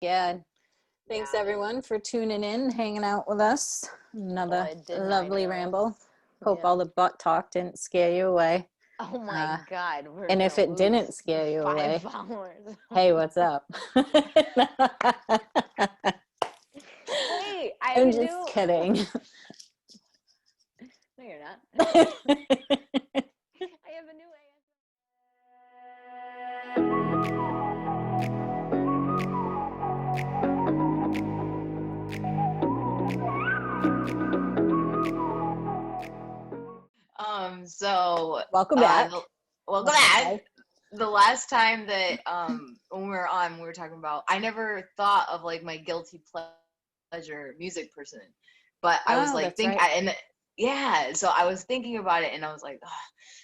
Yeah. Thanks everyone for tuning in, hanging out with us. Another lovely ramble. Hope all the butt talk didn't scare you away. Oh my God. And if it didn't scare you away, hey, what's up? Wait, I'm just kidding. No, you're not. I have a new So welcome back. Welcome back. The last time that when we were on, we were talking about, I never thought of like my guilty pleasure music person, but I was like so I was thinking about it and I was like, oh.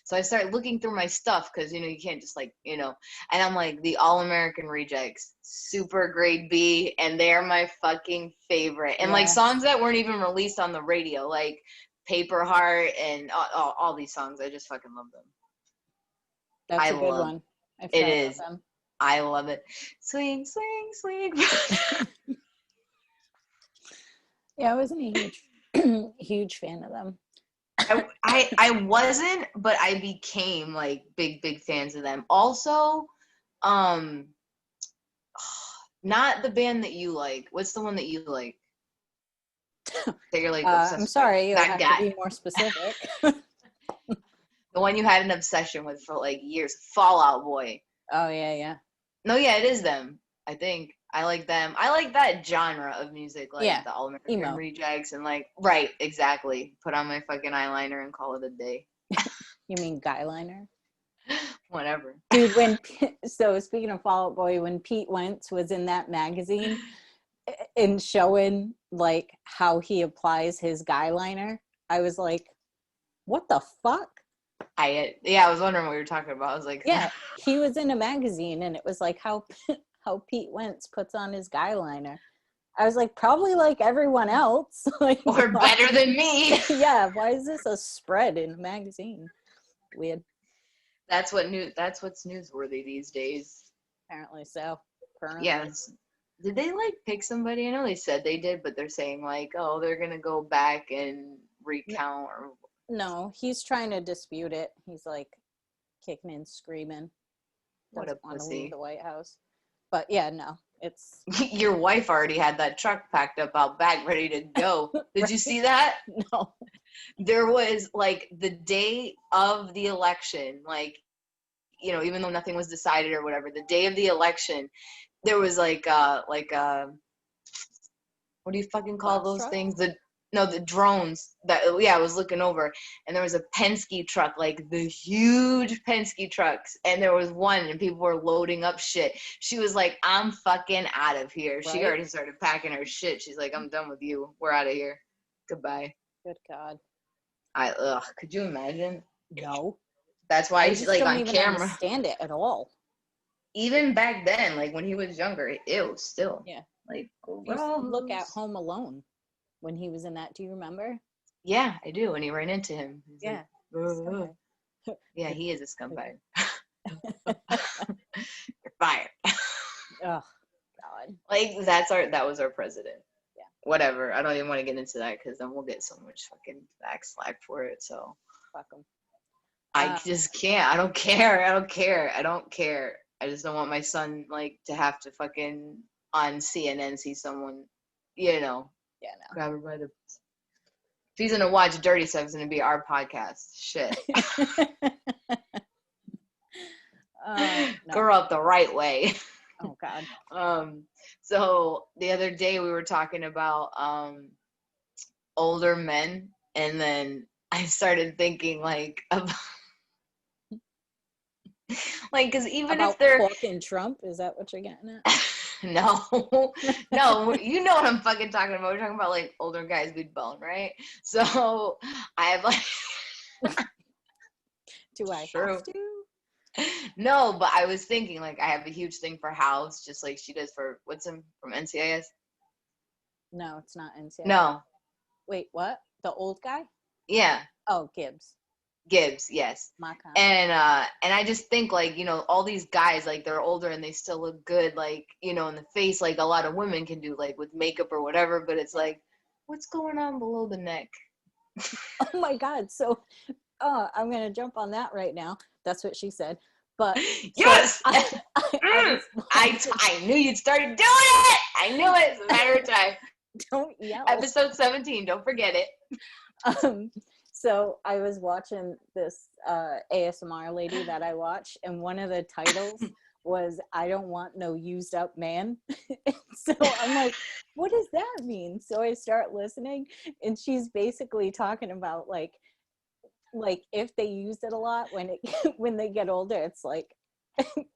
So I started looking through my stuff because you can't just and I'm like, the All American Rejects, super grade B, and they're my fucking favorite. And like songs that weren't even released on the radio, like Paper Heart and all these songs, I just fucking love them. That's a good one. It is. I love it. Swing, swing, swing. Yeah, I wasn't a huge fan of them. I wasn't, but I became like big fans of them. Also, not the band that you like. What's the one that you like? That you're like obsessed I'm sorry, you have guy. to be more specific. The one you had an obsession with for like years, Fall Out Boy. Oh yeah. No, yeah, it is them. I think I like them. I like that genre of music, like the All American Rejects, and like exactly. Put on my fucking eyeliner and call it a day. You mean guyliner? Whatever, dude. So speaking of Fall Out Boy, when Pete Wentz was in that magazine and showing like how he applies his guyliner, I was like, what the fuck? I was wondering what you were talking about. I was like, yeah, he was in a magazine and it was like how Pete Wentz puts on his guyliner. I was like, probably like everyone else. Like, or better than me. Yeah, why is this a spread in a magazine? Weird. That's what's newsworthy these days. Apparently so. Yes. Did they like pick somebody? I know they said they did, but they're saying like, oh, they're gonna go back and recount or. No, he's trying to dispute it. He's like kicking and screaming. What a pussy. Want to leave the White House. But yeah, no, it's. Your wife already had that truck packed up out back, ready to go. Did you see that? No. There was like the day of the election, like, even though nothing was decided or whatever, the day of the election, there was like what do you fucking call those things? The drones that, I was looking over, and there was a Penske truck, like the huge Penske trucks, and there was one, and people were loading up shit. She was like, I'm fucking out of here. Right? She already started packing her shit. She's like, I'm done with you. We're out of here. Goodbye. Good God. Could you imagine? No. That's why he's like on camera. I don't even understand it at all. Even back then, like when he was younger, it was still. Yeah. Like, look at Home Alone. When he was in that, do you remember? Yeah, I do. And he ran into him. He's yeah. Like, yeah, he is a scumbag. You're fired. Oh, God. Like, that was our president. Yeah. Whatever. I don't even want to get into that because then we'll get so much fucking slack for it. So. Fuck him. I just can't. I don't care. I just don't want my son, like, to have to fucking on CNN see someone, Yeah, no. grab her by the. If he's gonna watch Dirty Stuff, it's gonna be our podcast. Shit. No. Grow up the right way. Oh God. So the other day we were talking about older men, and then I started thinking like about like, because even about if they're fucking Trump, is that what you're getting at? No, you know what I'm fucking talking about. We're talking about like older guys with bone, right? So I have like. Do I have to? No, but I was thinking like I have a huge thing for House, just like she does for what's him from NCIS. No, it's not NCIS. No. Wait, what? The old guy? Yeah. Oh, Gibbs. Gibbs, yes. Makan. And I just think, like, you know, all these guys, like, they're older and they still look good, like, you know, in the face, like a lot of women can do, like, with makeup or whatever, but it's like, what's going on below the neck? Oh my God. So I'm going to jump on that right now. That's what she said. But yes, so I knew you'd started doing it. I knew it. It's a matter of time. Don't yell. Episode 17. Don't forget it. So I was watching this ASMR lady that I watch, and one of the titles was "I don't want no used up man." So I'm like, what does that mean? So I start listening, and she's basically talking about like if they use it a lot when they get older, it's like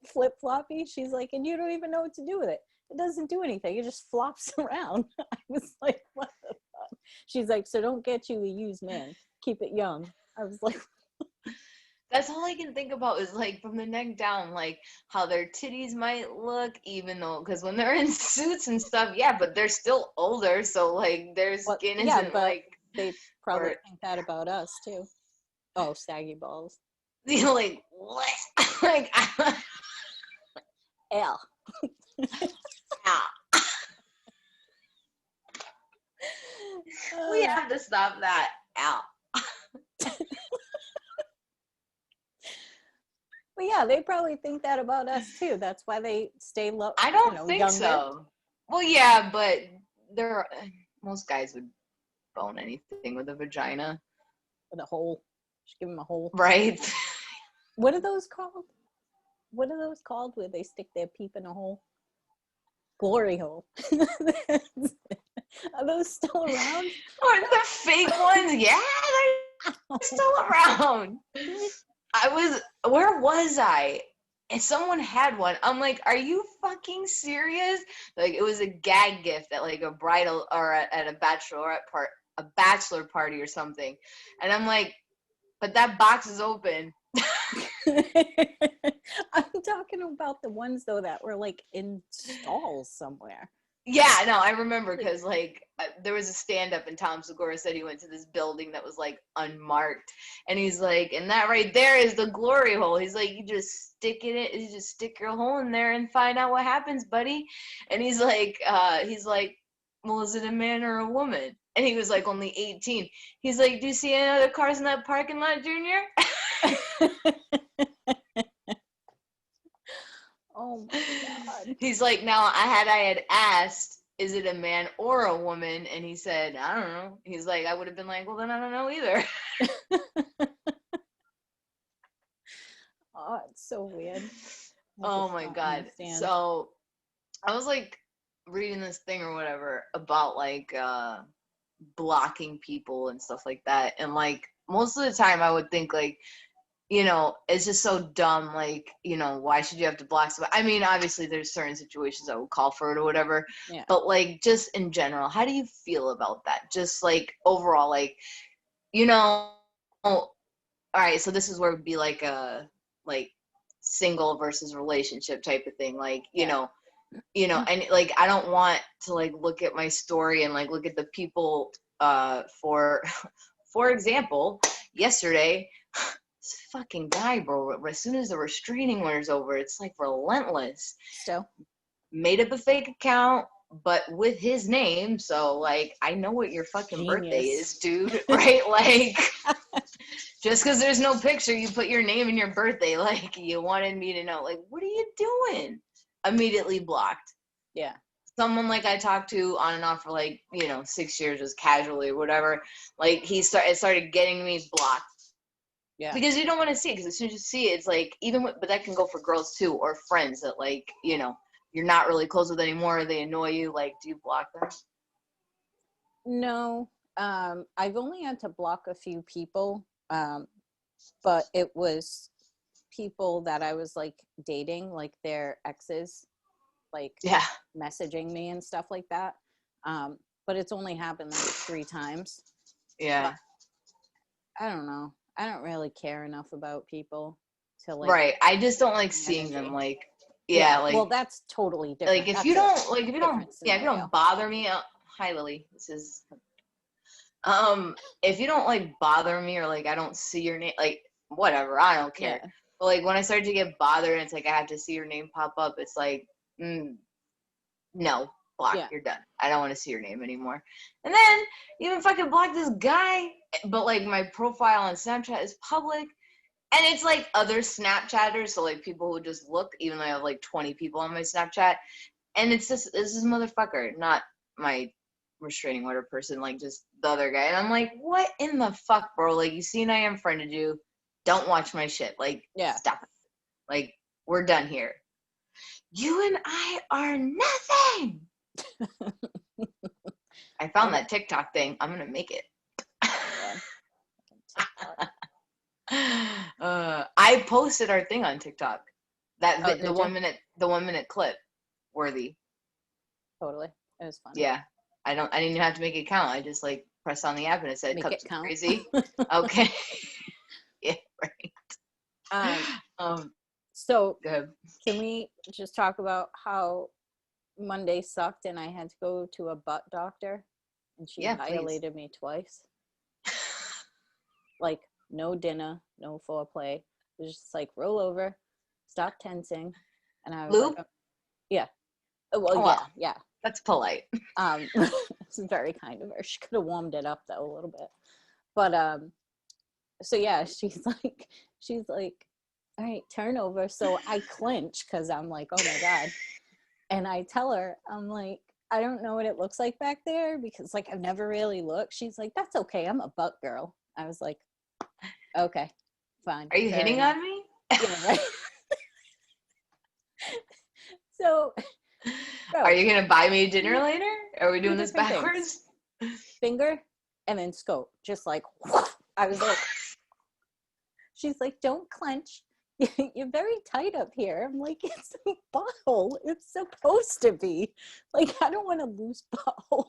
flip floppy. She's like, and you don't even know what to do with it. It doesn't do anything. It just flops around. I was like, what the fuck? She's like, so don't get you a used man. Keep it young. I was like, that's all I can think about is like from the neck down, like how their titties might look, even though, because when they're in suits and stuff, yeah, but they're still older, so like their skin isn't like. They probably think that about us too. Oh, saggy balls. You're like, what? Like, L. We have to stop that. Ow. But yeah, they probably think that about us too. That's why they stay low. I don't think younger. so. Well, yeah, but most guys would bone anything with a vagina. With a hole. Just give them a hole. Right. What are those called? What are those called where they stick their peep in a hole? Glory hole. Are those still around? Or the fake ones? Yeah, they're still around. Where was I? And someone had one. I'm like, are you fucking serious? Like, it was a gag gift at like a bridal or at a bachelor party or something. And I'm like, but that box is open. I'm talking about the ones though that were like in stalls somewhere. Yeah, no, I remember because like there was a stand-up and Tom Segura said he went to this building that was like unmarked, and he's like, and that right there is the glory hole. He's like, you just stick your hole in there and find out what happens, buddy. And he's like, well, is it a man or a woman? And he was like only 18. He's like, do you see any other cars in that parking lot, Junior? Oh my God. He's like, now I had asked, is it a man or a woman? And he said, I don't know. He's like, I would have been like, well, then I don't know either. Oh, it's so weird. Oh my God. Understand. So I was like reading this thing or whatever about like blocking people and stuff like that. And like most of the time I would think like, you know, it's just so dumb. Like, you know, why should you have to block somebody? I mean, obviously there's certain situations that would call for it or whatever, yeah. But like just in general, how do you feel about that? Just like overall, like, you know, all right, so this is where it would be like a like single versus relationship type of thing. Like, you know, and like, I don't want to like look at my story and like look at the people for example, yesterday, this fucking guy, bro, as soon as the restraining order's over, it's like relentless. Still made up a fake account, but with his name, so like I know what your fucking birthday is, dude. Right? Like just because there's no picture, you put your name and your birthday. Like you wanted me to know. Like, what are you doing? Immediately blocked. Yeah. Someone like I talked to on and off for like, you know, 6 years, just casually or whatever. Like it started getting me blocked. Yeah. Because you don't want to see it, because as soon as you see it, it's like, but that can go for girls too, or friends that like, you know, you're not really close with anymore, or they annoy you. Like, do you block them? No. I've only had to block a few people, but it was people that I was like dating, like their exes, like messaging me and stuff like that. But it's only happened like 3 times. Yeah. But I don't know. I don't really care enough about people to like. Right. I just don't like seeing them like. Yeah, like. Well, that's totally different. Like if you don't bother me, hi Lily. This is. If you don't like bother me or like I don't see your name, like whatever, I don't care. Yeah. But like when I started to get bothered and it's like I have to see your name pop up, it's like, no, block, you're done. I don't want to see your name anymore. And then even if I could block this guy, but like my profile on Snapchat is public, and it's like other Snapchatters, so like people who just look, even though I have like 20 people on my Snapchat, and it's this motherfucker, not my restraining order person, like just the other guy. And I'm like, what in the fuck, bro? Like, you seen I unfriended you. Don't watch my shit. Like, stop it. Like, we're done here. You and I are nothing. I found that TikTok thing. I'm gonna make it. I posted our thing on TikTok. That the 1 minute clip, worthy. Totally, it was fun. Yeah, I didn't even have to make it count. I just like pressed on the app and it said Crupsofcrazy. Okay. Yeah, right. So can we just talk about how Monday sucked and I had to go to a butt doctor and she violated me twice? Like, no dinner, no foreplay. It was just like, roll over, stop tensing. And I was like, yeah. Well, yeah. That's polite. It's very kind of her. She could have warmed it up though a little bit. But so yeah, she's like, all right, turn over. So I clinch because I'm like, oh my God. And I tell her, I'm like, I don't know what it looks like back there because like I've never really looked. She's like, that's okay. I'm a butt girl. I was like, okay, fine. Are you hitting on me? Yeah, right. So, bro, are you gonna buy me dinner later? Are we doing this backwards? Finger and then scope, just like I was like. She's like, don't clench. You're very tight up here. I'm like, it's a butthole. It's supposed to be. Like, I don't want to lose butthole.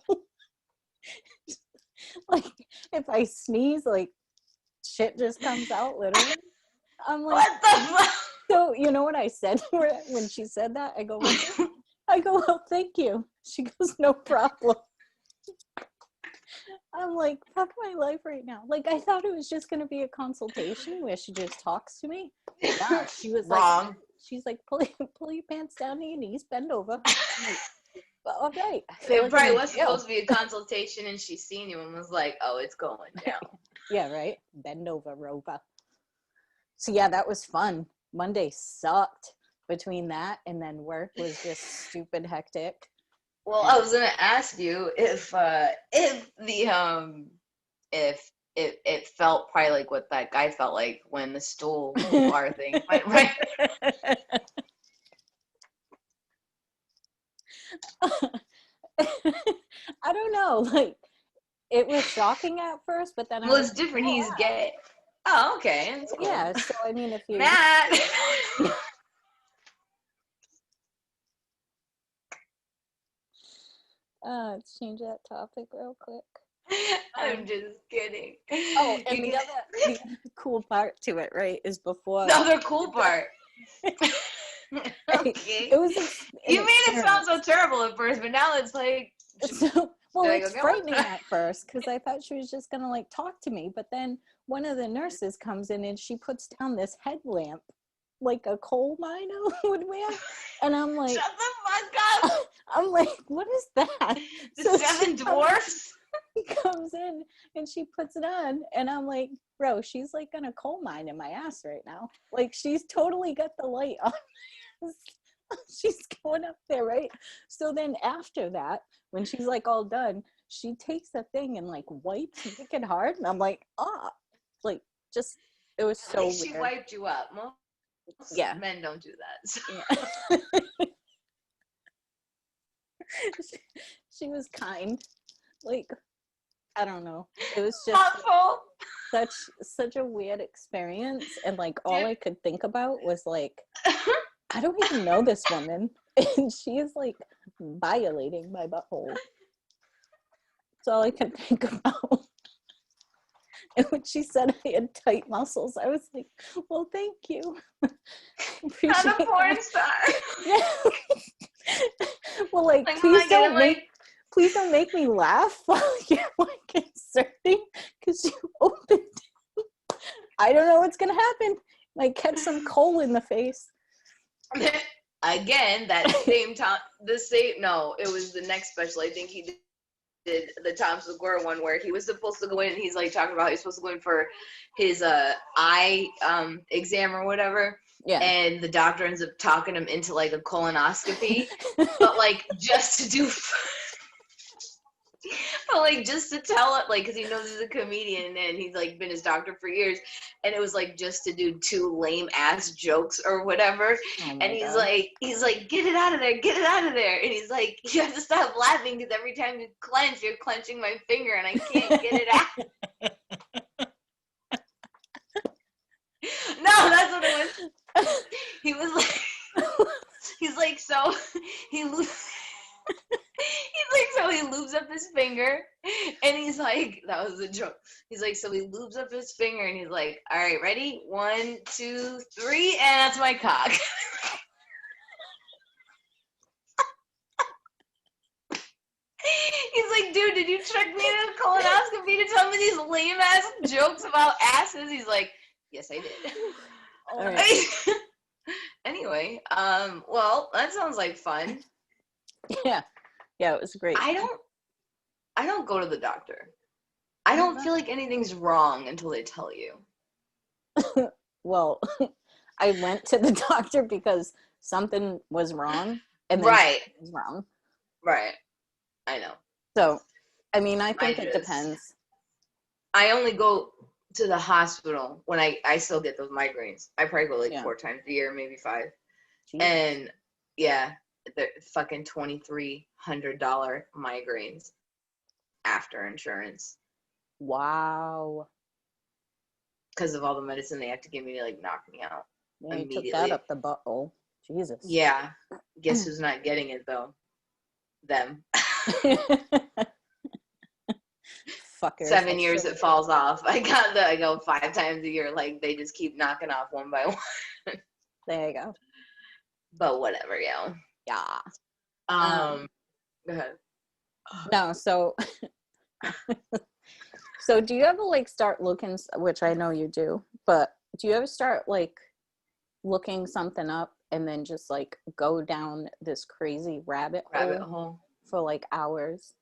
Like, if I sneeze, like, shit just comes out, literally. I'm like, what the fuck? So, you know what I said to her when she said that? I go, well, thank you. She goes, no problem. I'm like, fuck my life right now. Like, I thought it was just going to be a consultation where she just talks to me. Nah, she was wrong. Like, she's like, pull your pants down to your knees, bend over. Like, well, all right. It probably was supposed to be a consultation and she's seen you and was like, oh, it's going down. Yeah, right? Bend over, Rover. So yeah, that was fun. Monday sucked between that and then work was just stupid hectic. Well, I was gonna ask you if it felt probably like what that guy felt like when the stool bar thing went right. I don't know. Like, it was shocking at first, but then it's different. He's gay. Oh, okay. That's cool. Yeah. So I mean, if you Matt. let's change that topic real quick. I'm just kidding. Oh, and the other cool part to it, right, is before. The other cool part. Okay. It was. You made it sound so terrible at first, but now it's like. So, well, it's frightening at first because I thought she was just gonna like talk to me, but then one of the nurses comes in and she puts down this headlamp, like a coal miner would wear, and I'm like, shut the fuck up. I'm like, what is that? The Seven Dwarfs? She comes in and she puts it on and I'm like, bro, she's like gonna coal mine in my ass right now. Like, she's totally got the light on. She's going up there, right? So then after that, when she's like all done, she takes the thing and like wipes wicked hard and I'm like, like, just, it was so weird. She wiped you up. Most men don't do that. So. Yeah. She was kind. Like, I don't know. It was just such a weird experience, and like all I could think about was like, I don't even know this woman, and she is like violating my butthole. That's all I could think about. And when she said I had tight muscles, I was like, well, thank you. Not a porn star. Yeah. Well, like, please don't make me laugh while you're like inserting, because you opened it. I don't know what's gonna happen. Might catch some coal in the face. Again, that same time, no, it was the next special. I think he did the Tom Segura one where he was supposed to go in and he's like talking about he's supposed to go in for his eye exam or whatever. Yeah. And the doctor ends up talking him into like a colonoscopy, but like just to do but like just to tell it, like, because he knows he's a comedian and he's like been his doctor for years, and it was like just to do 2 lame ass jokes or whatever. And he's like, get it out of there, get it out of there. And he's like, you have to stop laughing because every time you clench, you're clenching my finger and I can't get it out. No, that's what it was. He was like, he's like, so he he lubes up his finger and he's like, that was a joke. He's like, so he lubes up his finger and he's like, all right, ready? 1, 2, 3, and that's my cock. He's like, dude, did you trick me into a colonoscopy to tell me these lame ass jokes about asses? He's like, yes, I did. All right. Anyway, well, that sounds like fun. Yeah, it was great. I don't go to the doctor. I don't feel like anything's wrong until they tell you. Well, I went to the doctor because something was wrong, and then something was wrong. Right. I know. So, I mean, I think it depends. I only go to the hospital when I still get those migraines. I probably go like 4 times a year, maybe 5. Jeez. And yeah, they're fucking $2,300 migraines after insurance. Wow. Because of all the medicine they have to give me to like knock me out. Yeah, you took that up the butthole. Jesus. Yeah. Guess who's not getting it though? Them. Fuckers. 7 years it falls off. I go 5 times a year. Like they just keep knocking off one by one. There you go. But whatever, yeah. Go ahead. No, so so do you ever like start looking, which I know you do, but do you ever start like looking something up and then just like go down this crazy rabbit hole for like hours?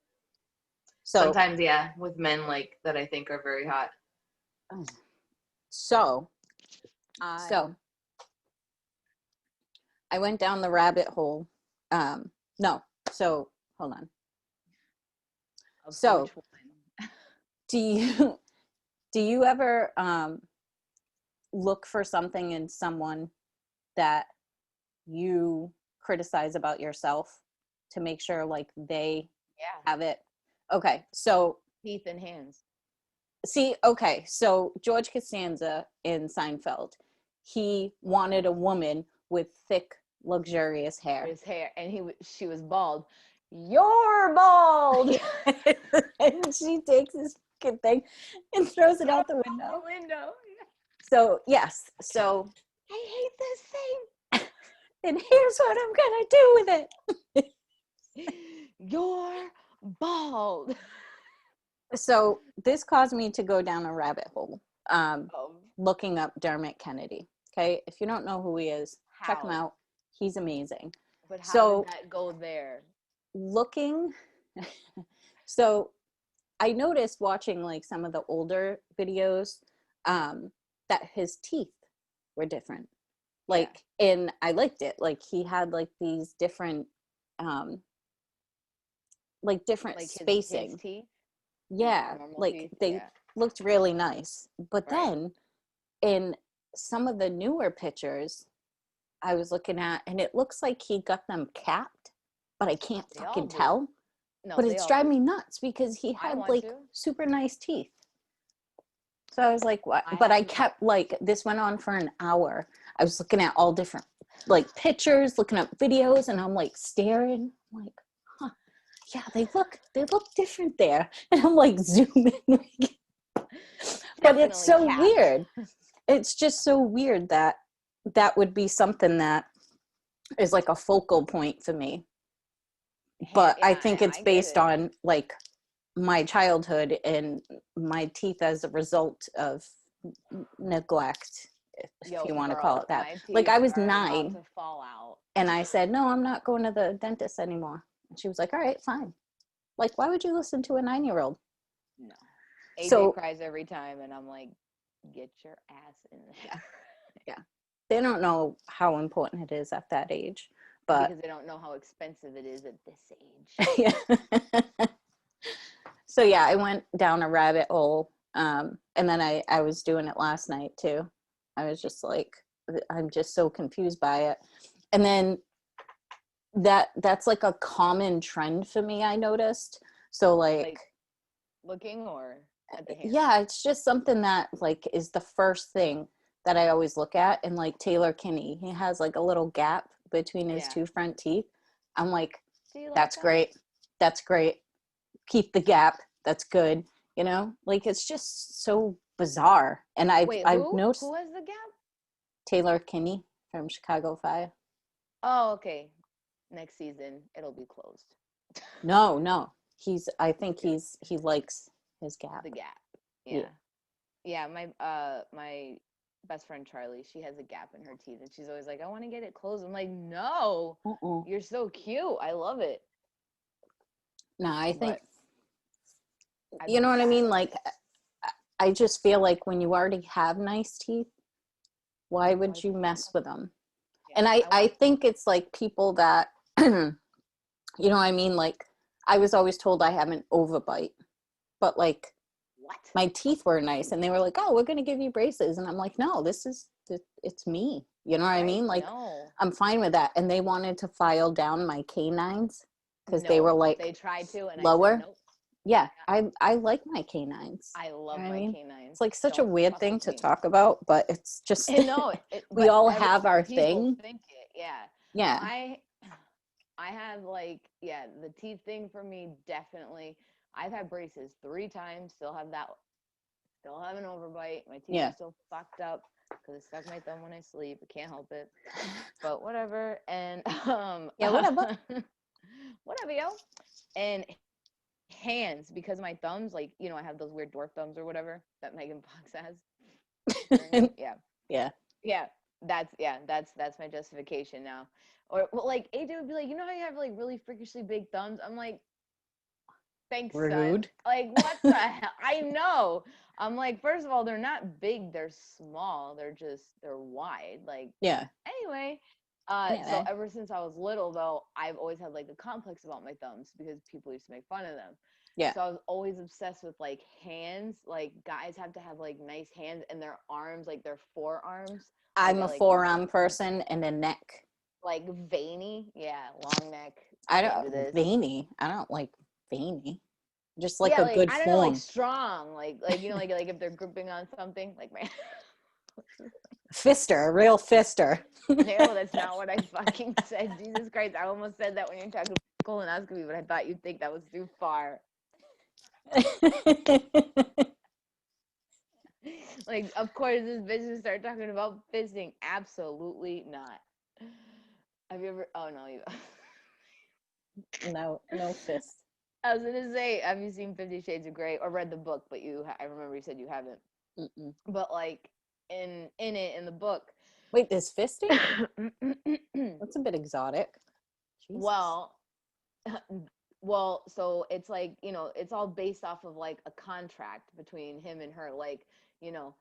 So sometimes, yeah, with men like that I think are very hot. So I went down the rabbit hole. So hold on. So do you ever look for something in someone that you criticize about yourself to make sure like they have it? Okay, so teeth and hands. See, okay, so George Costanza in Seinfeld, he wanted a woman with thick, luxurious hair. His hair, and she was bald. You're bald. And she takes this fucking thing and throws it out the window. So yes, so I hate this thing. And here's what I'm gonna do with it. You're bald. So this caused me to go down a rabbit hole, looking up Dermot Kennedy. Okay, if you don't know who he is, check him out. He's amazing. But how did that go there? So I noticed watching like some of the older videos that his teeth were different. Like, and I liked it. Like he had like these different spacing. His teeth? Yeah, like teeth? They looked really nice. But then in some of the newer pictures I was looking at, and it looks like he got them capped, but I can't fucking tell. No, but it's driving me nuts because he had like super nice teeth. So I was like, what? But I kept like, this went on for an hour. I was looking at all different like pictures, looking up videos, and I'm like staring. I'm like, huh, yeah, they look different there. And I'm like zooming. But it's so weird. It's just so weird that would be something that is like a focal point for me. But I think it's based on like my childhood and my teeth as a result of neglect, if Yo, you want to girl, call it that. my Like teeth I was are about 9 to fall out. and I said, no, I'm not going to the dentist anymore. And she was like, all right, fine. Like, why would you listen to a 9-year-old? No. AJ So cries every time, and I'm like, get your ass in there. yeah, they don't know how important it is at that age, but because they don't know how expensive it is at this age. yeah. So yeah, I went down a rabbit hole, and then I was doing it last night too. I was just like, I'm just so confused by it. And then that's like a common trend for me, I noticed. So like looking or at the hand? yeah, it's just something that like is the first thing that I always look at. And like Taylor Kinney, he has like a little gap between his two front teeth. I'm like, that's great. That's great. Keep the gap. That's good. You know, like it's just so bizarre. And I've noticed who has the gap? Taylor Kinney from Chicago Fire. Oh, okay. Next season it'll be closed. No. I think he likes his gap. The gap. Yeah. My best friend Charlie, she has a gap in her teeth and she's always like, I want to get it closed. I'm like, no, you're so cute. I love it. No, I think you know what I mean? Like, I just feel like when you already have nice teeth, why would you mess with them? Yeah, and I think it's like people that, you know what I mean? Like, I was always told I have an overbite, but like, my teeth were nice and they were like, oh, we're going to give you braces. And I'm like, no, it's me. You know what I mean? Like, I'm fine with that. And they wanted to file down my canines because they were like, they tried to, and lower. I said, nope. Yeah, I like my canines. I love my canines. It's like such a weird thing to talk about, but it's just we all have our thing. Think it, yeah. Yeah. I have like the teeth thing for me definitely. I've had braces 3 times. Still have an overbite. My teeth are still fucked up because I stuck my thumb when I sleep. I can't help it. But whatever. And whatever. Whatever, yo. And hands, because my thumbs, like, you know, I have those weird dwarf thumbs or whatever that Megan Fox has. Yeah. That's my justification now. Or well, like AJ would be like, you know how you have like really freakishly big thumbs? I'm like, thanks, rude. Son. Like, what the hell? I know. I'm like, first of all, they're not big, they're small. They're wide. Like, anyway. So ever since I was little, though, I've always had like a complex about my thumbs because people used to make fun of them. Yeah. So I was always obsessed with like hands. Like guys have to have like nice hands, and their arms, like their forearms. I'm a forearm person and a neck. Like veiny, long neck. I don't veiny. I don't like veiny. Just like a good I don't form. know, like strong, like you know, like if they're gripping on something, like my fister, a real fister. No, that's not what I fucking said. Jesus Christ, I almost said that when you're talking colonoscopy, but I thought you'd think that was too far. Like, of course, this bitch will start talking about fisting. Absolutely not. Have you ever? Oh no, you. No fist. I was gonna say, have you seen 50 Shades of Grey or read the book? But I remember you said you haven't. Mm-mm. But like in the book. Wait, there's fisting? That's a bit exotic. Jesus. Well, so it's like, you know, it's all based off of like a contract between him and her. Like, you know,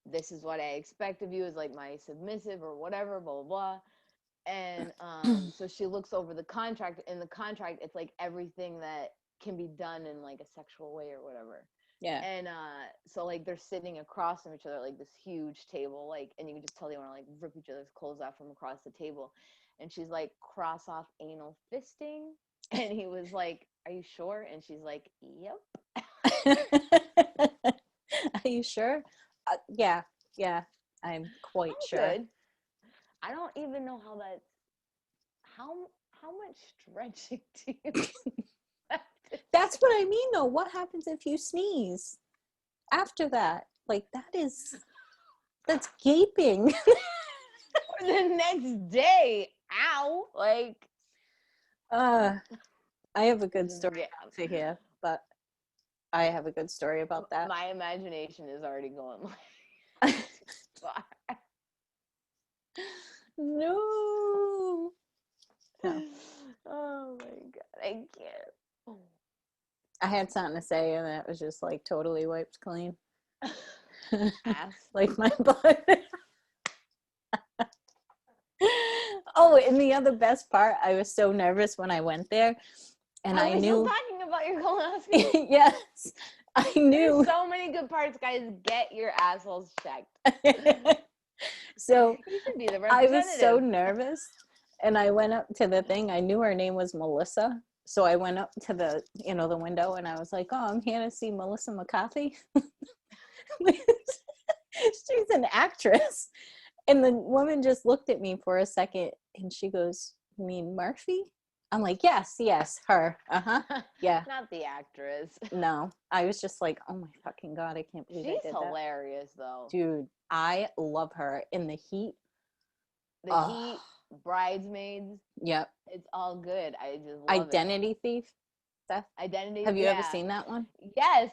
this is what I expect of you as like my submissive or whatever, blah, blah, blah. And so she looks over the contract. In the contract, it's like everything that can be done in like a sexual way or whatever. Yeah. And so like they're sitting across from each other, like this huge table, like, and you can just tell they want to like rip each other's clothes off from across the table. And she's like, cross off anal fisting. And he was like, are you sure? And she's like, yep. Are you sure? Yeah, I'm quite sure. Good. I don't even know how that's, how much stretching do you That's what I mean though. What happens if you sneeze after that? Like that's gaping. Or the next day. Ow. Like I have a good story to hear, but I have a good story about that. My imagination is already going like No. No. Oh my god, I can't. I had something to say, and that was just like totally wiped clean. Ass. Like my butt. Oh, and the other best part, I was so nervous when I went there, and Are I we knew. still talking about your colonoscopy? Yes, I knew. There's so many good parts, guys. Get your assholes checked. So You should be the I was so representative. nervous, and I went up to the thing. I knew her name was Melissa, so I went up to the the window, and I was like, "Oh, I'm here to see Melissa McCarthy." She's an actress. And the woman just looked at me for a second, and she goes, "You mean Murphy?" I'm like, yes, her. Yeah. Not the actress. No, I was just like, oh my fucking God, I can't believe I She's did that. hilarious, though. Dude, I love her. In The Heat. The Heat, Bridesmaids. Yep. It's all good. I just love Identity Thief. Seth? Identity. Have you ever seen that one? Yes,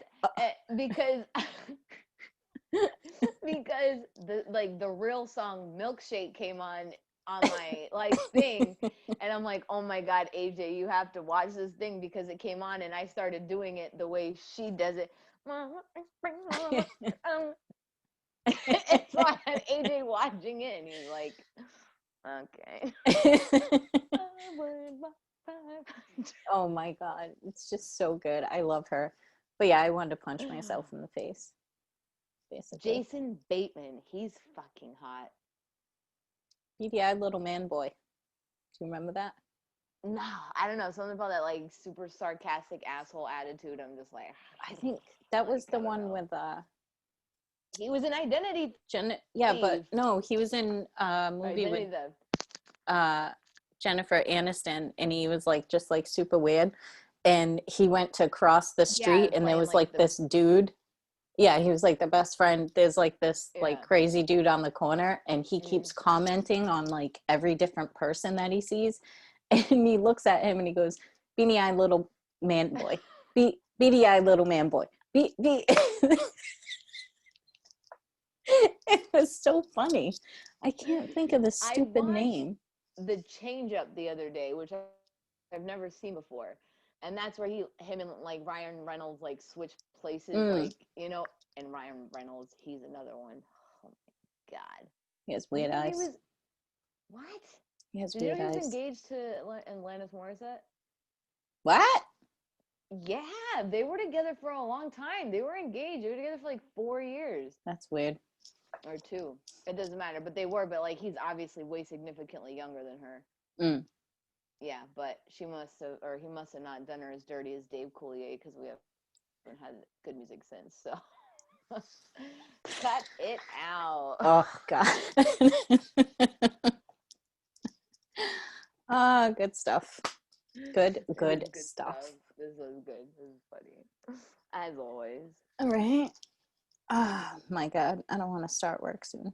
because because the real song Milkshake came on my thing, and I'm like, oh my God, AJ, you have to watch this thing because it came on and I started doing it the way she does it. And so I had AJ watching it, and he's like, okay. Oh my God, it's just so good. I love her. But yeah, I wanted to punch myself in the face. Basically. Jason Bateman, he's fucking hot. Beady-eyed little man boy. Do you remember that? No, I don't know. Something about that super sarcastic asshole attitude. I'm just like, I think that was the one with he was in Identity. Yeah, but no, he was in a movie Identity with Jennifer Aniston, and he was just super weird. And he went to cross the street, and there was this dude. Yeah, he was the best friend. There's this crazy dude on the corner, and he keeps commenting on every different person that he sees. And he looks at him and he goes, "Beady-eyed little man boy. Beady-eyed little man boy. It was so funny. I can't think of the stupid name. The Change Up the other day, which I've never seen before. And that's where him and Ryan Reynolds switch places, and Ryan Reynolds, he's another one. Oh my God. He has weird eyes. What? He has weird eyes. He was engaged to Alanis Morissette? What? Yeah, they were together for a long time. They were engaged. They were together for 4 years. That's weird. Or 2. It doesn't matter. But they were. But he's obviously way significantly younger than her. Yeah, but he must have not done her as dirty as Dave Coulier, because we haven't had good music since. So cut it out. Oh God. Good stuff. Good stuff. This was good. This was funny, as always. All right. Oh my God, I don't want to start work soon.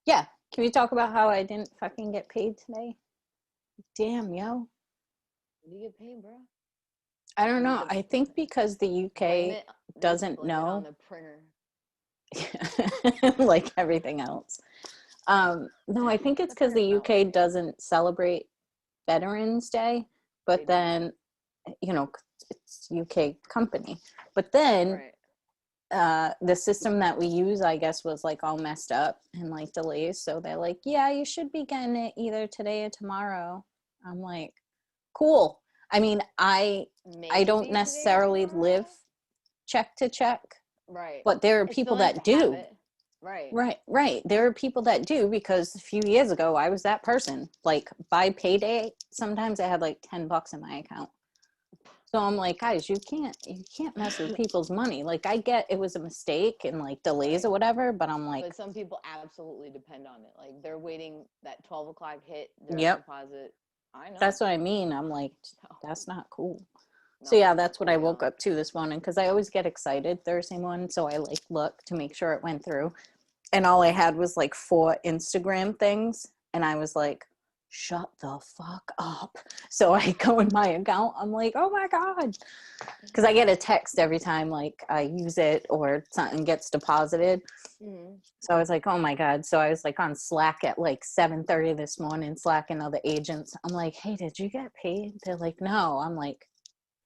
Yeah, can we talk about how I didn't fucking get paid today? Damn, yo. When do you get paid, bro? I don't know. I think because the UK doesn't know. It on the printer. Like everything else. No, I think it's because the UK doesn't celebrate Veterans Day, but then, it's UK company. But then the system that we use, I guess, was all messed up and delays. So they're like, yeah, you should be getting it either today or tomorrow. I'm like, cool. I mean, I don't necessarily live check to check. Right. But there are people that do. Right. There are people that do, because a few years ago I was that person. By payday, sometimes I had $10 in my account. So I'm like, guys, you can't mess with people's money. I get it was a mistake and delays or whatever, but I'm like, but some people absolutely depend on it. They're waiting that 12 o'clock hit, direct deposit. I know. That's what I mean. I'm like, that's not cool. So yeah, that's what I woke up to this morning, because I always get excited Thursday morning. So I look to make sure it went through, and all I had was 4 Instagram things, and I was like, shut the fuck up. So I go in my account. I'm like, oh my God. Because I get a text every time like I use it or something gets deposited. Mm-hmm. So I was like, oh my God. So I was like on Slack at like 7:30 this morning, slacking other agents. I'm like, hey, did you get paid? They're like, no. I'm like,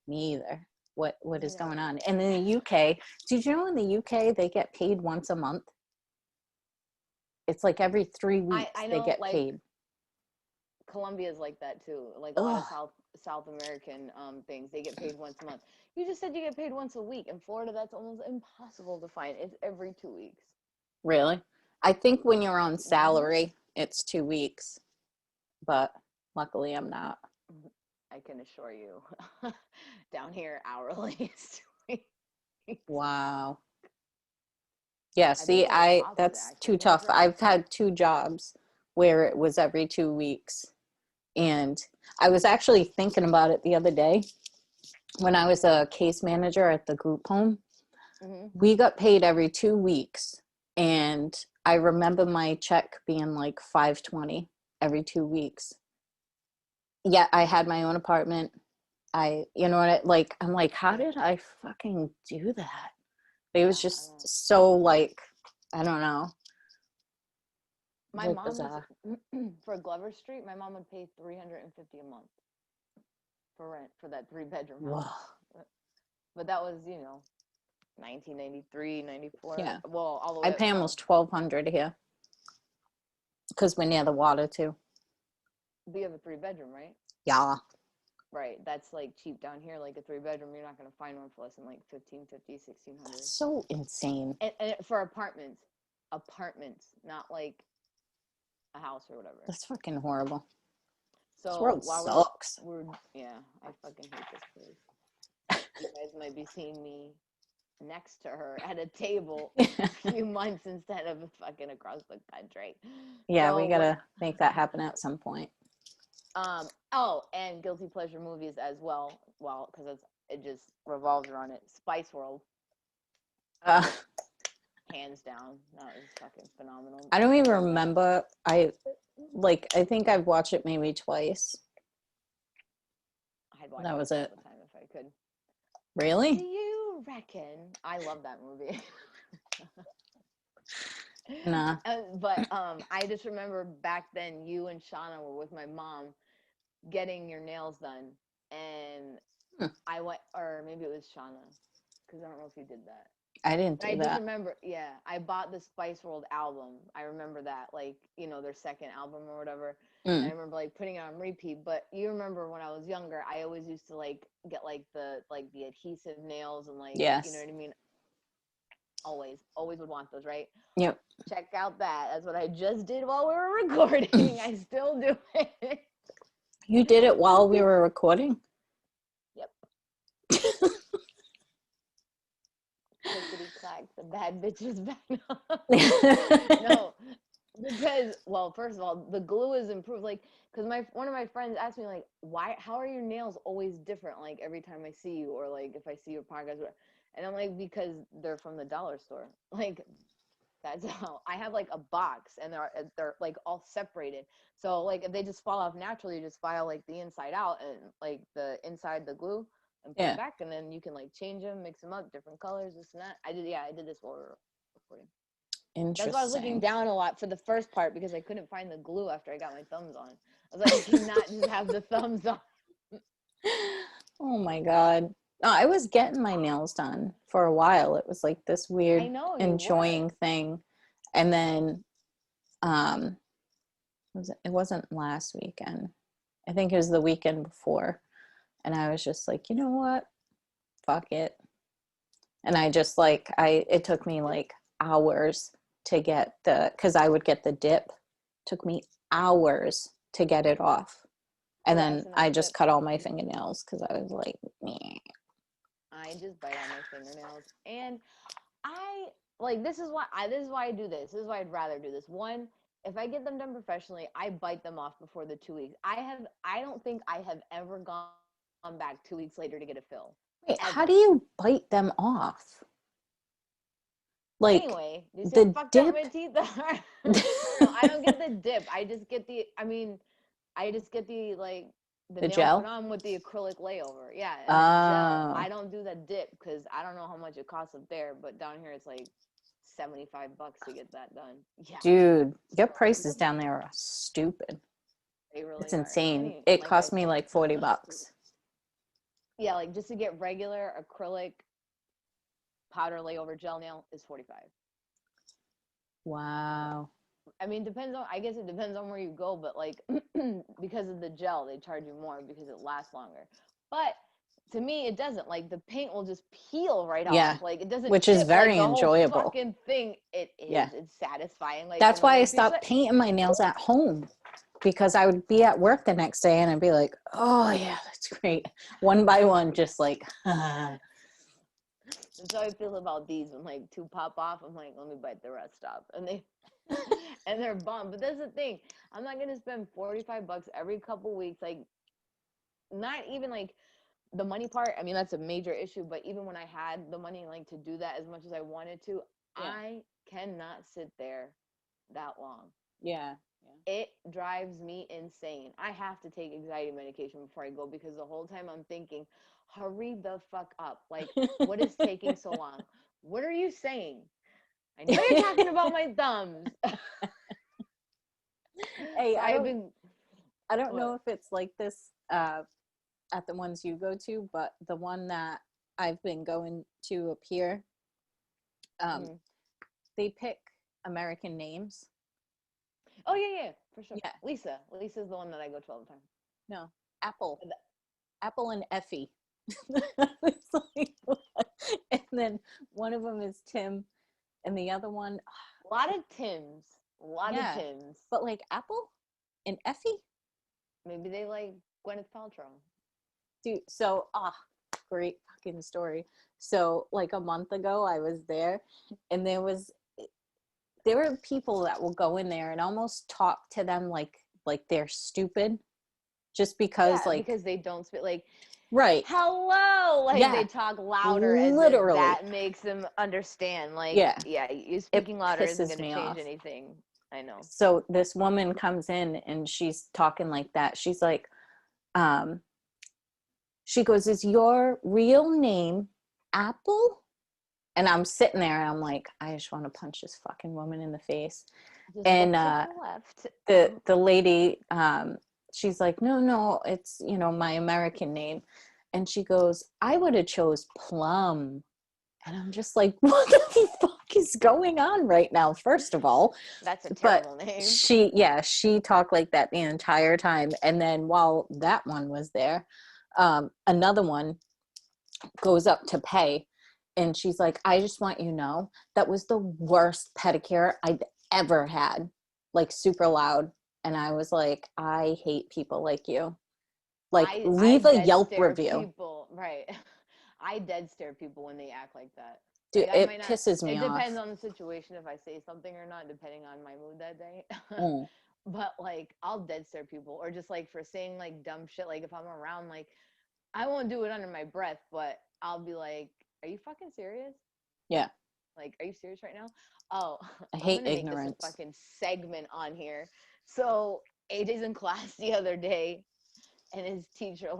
me either. What is going on? And in the UK, did you know in the UK they get paid once a month? It's like every 3 weeks I they know, get like, paid. Colombia's like that too. Like a lot of South American things, they get paid once a month. You just said you get paid once a week. In Florida, that's almost impossible to find. It's every 2 weeks. Really? I think when you're on Mm-hmm. salary, it's 2 weeks, but luckily I'm not. I can assure you, down here, hourly is 2 weeks. Wow. Yeah, I think see, it's the opposite, that's actually. too Can you tough. correct me? I've had 2 jobs where it was every 2 weeks. And I was actually thinking about it the other day when I was a case manager at the group home. Mm-hmm. We got paid every 2 weeks. And I remember my check being like $520 every 2 weeks. Yeah, I had my own apartment. You know what, like, I'm like, how did I fucking do that? It was just so like, I don't know. My Like mom bizarre. was, for Glover Street, my mom would pay $350 a month for rent for that 3-bedroom house. Whoa. But that was, 1993, 94. Yeah. Well, all the way I pay almost $1,200 here because we're near the water too. We have a 3-bedroom, right? Yeah. Right. That's like cheap down here. Like a 3-bedroom, you're not going to find one for less than like $1,550, $1,600. That's so insane. And for apartments, not like a house or whatever. That's fucking horrible. So this world sucks. Yeah, I fucking hate this place. You guys might be seeing me next to her at a table in a few months instead of fucking across the country. Yeah, so we gotta make that happen at some point. And guilty pleasure movies as well. Well, because it just revolves around it. Spice World. Hands down, that was fucking phenomenal. I don't even remember. I think I've watched it maybe twice. I'd watch that was all it. the time if I could. Really? Do you reckon? I love that movie. Nah. But I just remember back then you and Shauna were with my mom getting your nails done, and I went, or maybe it was Shauna, because I don't know if you did that. I didn't do that. I just remember, I bought the Spice World album. I remember that, like, their second album or whatever. And I remember like putting it on repeat. But you remember when I was younger, I always used to like get like the adhesive nails and like, yes. You know what I mean? Always would want those, right? Yep. Check out that. That's what I just did while we were recording. I still do it. You did it while we were recording? Yep. Clickety clack, the bad bitch is back. No, because, well, first of all, the glue is improved. Like, because one of my friends asked me, like, how are your nails always different? Like, every time I see you, or like if I see your podcast, and I'm like, because they're from the dollar store. Like, that's how I have like a box, and they're like all separated. So like if they just fall off naturally, you just file like the inside out and like the inside the glue and put it back, and then you can like change them, mix them up, different colors, this and that. I did this while we were recording. Interesting. That's why I was looking down a lot for the first part, because I couldn't find the glue after I got my thumbs on. I was like, I cannot just have the thumbs on. Oh my God. No, I was getting my nails done for a while. It was like this weird, enjoying thing. And then it wasn't last weekend. I think it was the weekend before. And I was just like, you know what? Fuck it. And I just like, it took me like hours to get because I would get the dip. It took me hours to get it off. And then I just cut all my fingernails because I was like, meh. I just bite all my fingernails. And this is why I do this. This is why I'd rather do this. One, if I get them done professionally, I bite them off before the 2 weeks. I don't think I have ever gone back 2 weeks later to get a fill. Wait, how do you bite them off? Like, anyway, you see how fucked up my teeth are? No, I don't get the dip. I just get I just get the The nail gel? put on with the acrylic layover. Yeah, and the gel. Oh. I don't do the dip because I don't know how much it costs up there, but down here it's like $75 to get that done. Yeah, Dude, your prices down there are stupid. they really It's are. insane. And It like I cost me said, like $40. yeah, like just to get regular acrylic powder layover gel nail is 45. Wow. I mean, I guess it depends on where you go, but like because of the gel, they charge you more because it lasts longer. But to me, it doesn't. Like the paint will just peel right Yeah. off. Like it doesn't Which chip is very like the whole enjoyable. fucking thing. It is. Yeah. It's satisfying. Like That's and why I once you stopped painting my nails at home, because I would be at work the next day and I'd be like, oh yeah, that's great. One by one, just like, That's how I feel about these. When like two pop off, I'm like, let me bite the rest off, and they and they're bomb. But that's the thing. I'm not gonna spend $45 every couple weeks. Like not even like the money part. I mean, that's a major issue. But even when I had the money, like to do that as much as I wanted to, yeah. I cannot sit there that long. Yeah. It drives me insane. I have to take anxiety medication before I go because the whole time I'm thinking, hurry the fuck up. Like, what is taking so long? What are you saying? I know you're talking about my thumbs. Hey, But I I've don't been know if it's like this at the ones you go to, but the one that I've been going to up here, they pick American names. Oh yeah, for sure. Yeah. Lisa's the one that I go to all the time. No, Apple and Effie. It's like, and then one of them is Tim, and the other one, A lot of Tims. A lot of Tims. But like Apple and Effie? Maybe they like Gwyneth Paltrow. Dude, so great fucking story. So like a month ago I was there, and there were people that will go in there and almost talk to them like they're stupid, just because because they don't speak like right. Hello, like they talk louder as if that makes them understand. Like you speaking louder isn't going to change anything. I know. So this woman comes in and she's talking like that. She's like, she goes, "Is your real name Apple?" And I'm sitting there and I'm like, I just want to punch this fucking woman in the face. Just and left. the lady, she's like, no, it's, my American name. And she goes, "I would have chose Plum." And I'm just like, what the fuck is going on right now? First of all, that's a terrible name. She talked like that the entire time. And then while that one was there, another one goes up to pay, and she's like, "I just want you to know that was the worst pedicure I'd ever had," like super loud. And I was like, I hate people like you. Like, leave a Yelp review. People, right. I dead stare people when they act like that. Dude, like, it pisses me off. It depends on the situation if I say something or not, depending on my mood that day. But like, I'll dead stare people, or just like for saying like dumb shit. Like if I'm around, like I won't do it under my breath, but I'll be like, "Are you fucking serious?" Yeah. Like, are you serious right now? Oh, I hate I'm gonna ignorance. make this a fucking segment on here. So AJ's in class the other day, and his teacher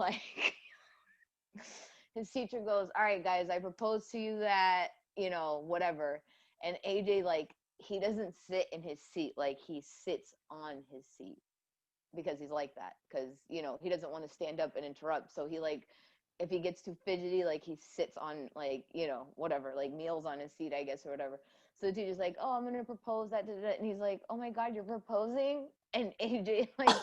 his teacher goes, "All right, guys, I propose to you that, whatever." And AJ, like, he doesn't sit in his seat. Like, he sits on his seat because he's like that. Because, he doesn't want to stand up and interrupt. So he, like, if he gets too fidgety, like, he sits on, like, whatever, like, kneels on his seat, I guess, or whatever. So the teacher's like, "Oh, I'm going to propose that." And he's like, "Oh, my God, you're proposing?" And AJ, like...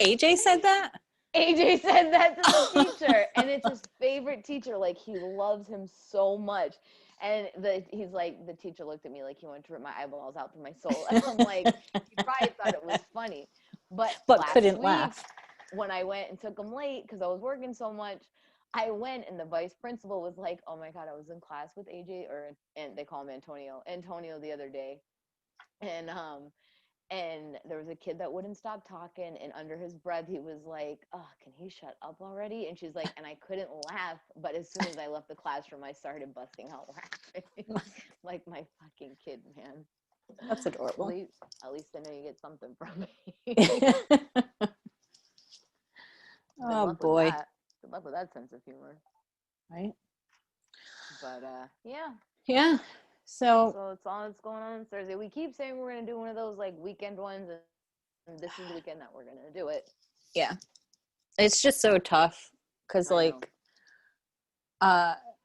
AJ said that? AJ said that to the teacher, and it's his favorite teacher. Like, he loves him so much. And he's like, the teacher looked at me like he wanted to rip my eyeballs out through my soul. And I'm like, he probably thought it was funny. But couldn't laugh. When I went and took him late because I was working so much, I went and the vice principal was like, "Oh my God, I was in class with AJ," and they call him Antonio the other day. And there was a kid that wouldn't stop talking, and under his breath, he was like, "Oh, can he shut up already?" And she's like, and I couldn't laugh, but as soon as I left the classroom, I started busting out laughing. Like my fucking kid, man. That's adorable. At least I know you get something from me. Oh boy. Good luck with that sense of humor. Right? But yeah. Yeah. So It's all that's going on Thursday. We keep saying we're gonna do one of those like weekend ones, and this is the weekend that we're gonna do it. yeah. It's just so tough because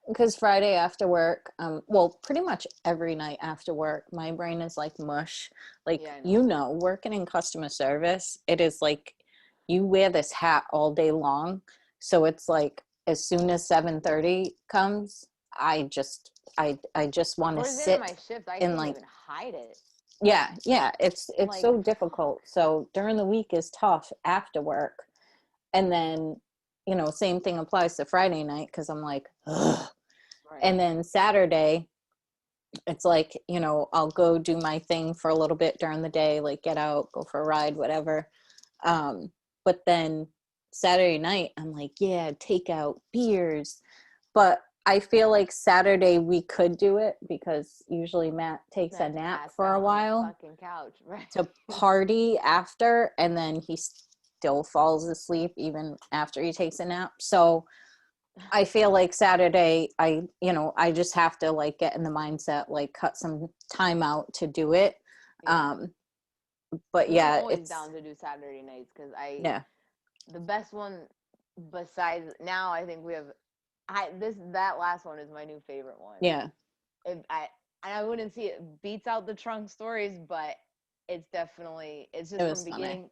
because Friday after work, well, pretty much every night after work, my brain is like mush. Like, yeah, working in customer service, it is like you wear this hat all day long. So it's like as soon as 7:30 comes, I just want to towards the end of sit my shift, I and can't like even hide it. yeah, it's Like, so difficult. So during the week is tough after work. And then, same thing applies to Friday night because I'm like, ugh. right. And then Saturday, it's like, I'll go do my thing for a little bit during the day, like get out, go for a ride, whatever. But then Saturday night, I'm like, yeah, take out beers. But I feel like Saturday we could do it because usually Matt takes a nap for a while on the fucking couch, right? to party after, and then he still falls asleep even after he takes a nap. So I feel like Saturday, I just have to like get in the mindset, like cut some time out to do it. Yeah. But yeah, I'm always it's down to do Saturday nights because yeah, the best one besides now, I think we have that last one is my new favorite one. yeah. I wouldn't see it beats out the trunk stories, but it's just It was from funny.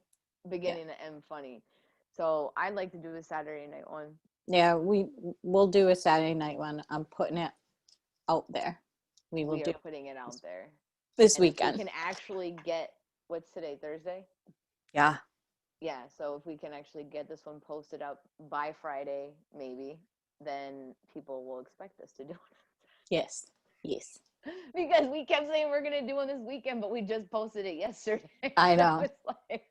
beginning to end funny. So I'd like to do a Saturday night one. Yeah, we'll do a Saturday night one. I'm putting it out there. We will do putting it out there this and weekend. If we can actually get what's today, Thursday? Yeah. Yeah, so if we can actually get this one posted up by Friday, maybe, then people will expect us to do it. Yes. Because we kept saying we're gonna do one this weekend, but we just posted it yesterday. I know. So it's like,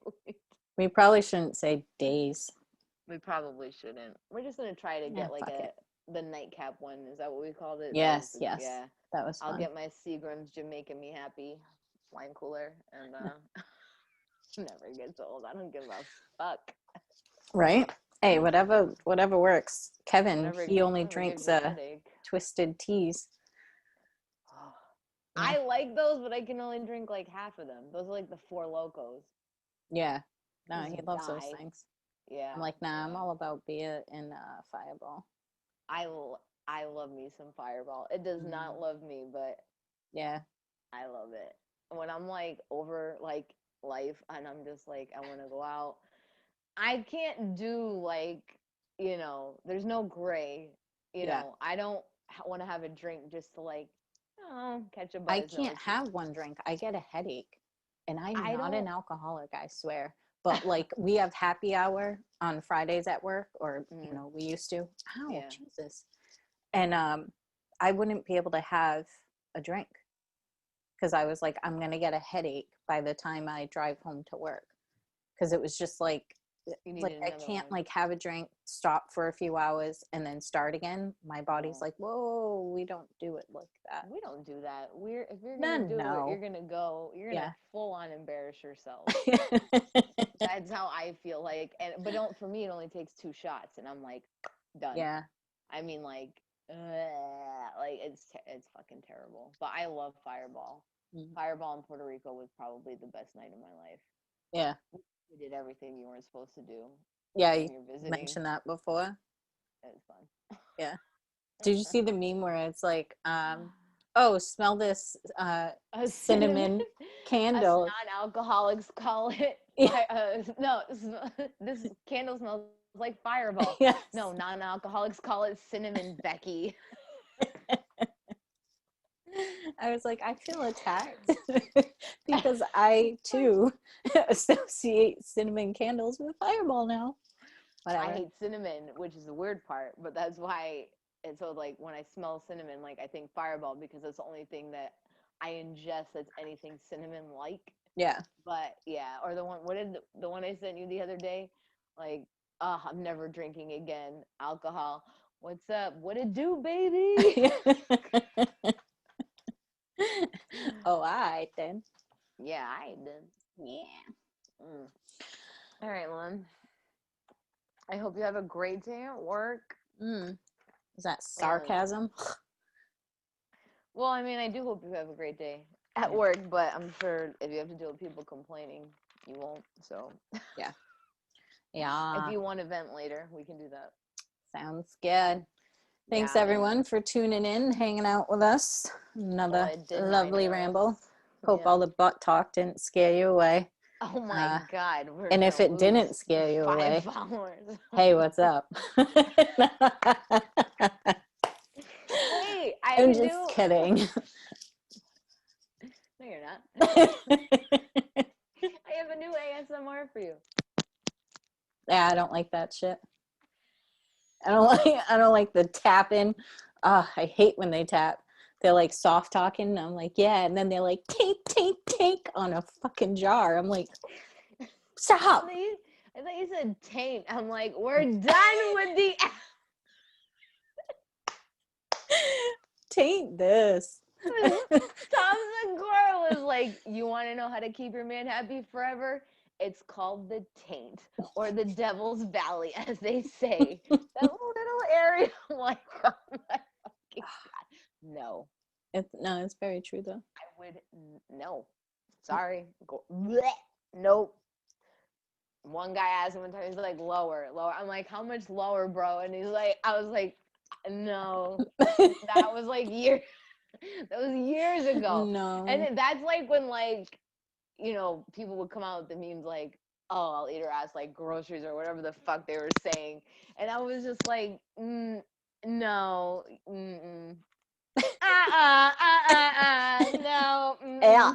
we probably shouldn't say days. we probably shouldn't. We're just gonna try to get the nightcap one. Is that what we called it? Yes. Yeah. That was fun. I'll get my Seagram's Jamaican Me Happy wine cooler, and never gets old. I don't give a fuck. Right? Hey, whatever works. Kevin, he only drinks twisted teas. Yeah. I like those, but I can only drink like half of them. Those are like the Four Locos. Yeah. No, he loves those things. Yeah. I'm like, nah, I'm all about beer and Fireball. I love me some Fireball. It does not love me, but yeah, I love it. When I'm like over like life and I'm just like, I want to go out, I can't do like, there's no gray, I don't want to have a drink just to like, catch a buzz. I can't have one drink. I get a headache, and I'm not an alcoholic, I swear. But like we have happy hour on Fridays at work, or we used to. Ow, Jesus! And I wouldn't be able to have a drink because I was like, I'm gonna get a headache by the time I drive home to work, because it was just like I can't like have a drink, stop for a few hours, and then start again. My body's like, whoa, we don't do it like that. We don't do that. If you're gonna do it, you're gonna go. You're gonna full on embarrass yourself. That's how I feel like. But for me, it only takes 2 shots, and I'm like, done. Yeah. I mean, like it's fucking terrible. But I love Fireball. Mm-hmm. Fireball in Puerto Rico was probably the best night of my life. Yeah. We did everything you weren't supposed to do. Yeah, you mentioned that before. It was fun. Yeah. Did you see the meme where it's like, oh, smell this cinnamon candle? Us non-alcoholics call it. No, this candle smells like Fireball. Yes. No, non-alcoholics call it cinnamon Becky. I was like, I feel attacked because I too associate cinnamon candles with Fireball now. Whatever. I hate cinnamon, which is the weird part, but that's why. And so, like, when I smell cinnamon, like, I think Fireball because that's the only thing that I ingest that's anything cinnamon-like. Yeah. But yeah, or the one I sent you the other day, like, I'm never drinking again. Alcohol. What's up? What it do, baby? Oh, all right then. Yeah, I did. Yeah. All right, Lynn. I hope you have a great day at work. Is that sarcasm? Well, I mean, I do hope you have a great day at work, but I'm sure if you have to deal with people complaining, you won't. So Yeah. if you want to vent later, we can do that. Sounds good. Thanks everyone for tuning in, hanging out with us. Another lovely ramble. Hope all the butt talk didn't scare you away. Oh my God. And if it didn't scare you away, hey, what's up? Hey, I'm just kidding. No, you're not. I have a new ASMR for you. Yeah, I don't like that shit. I don't like the tapping. I hate when they tap. They're like soft talking. And I'm like, yeah. And then they're like, tink, tink, tink on a fucking jar. I'm like, stop. I thought you said taint. I'm like, we're done with the. Taint this. Tom Segura was like, you want to know how to keep your man happy forever? It's called the taint, or the devil's valley, as they say. That little area. I'm like, oh my fucking God. No. It's very true though. I would, no. Sorry. Nope. One guy asked me one time, he's like, lower. I'm like, how much lower, bro? And he's like, I was like, no. That was like years. That was years ago. No. And that's like when, like, you know, people would come out with the memes like, oh, I'll eat her ass like groceries or whatever the fuck they were saying. And I was just like, no. No. Yeah.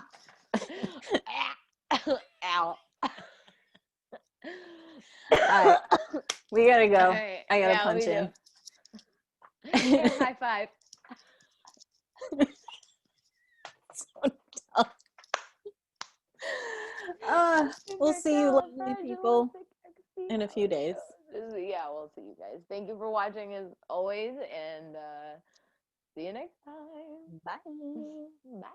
Ow. All right. We gotta go. Right. I gotta punch in. Yeah, high five. We'll see you lovely people in a few days. Yeah, we'll see you guys. Thank you for watching as always, and see you next time. Bye. Bye.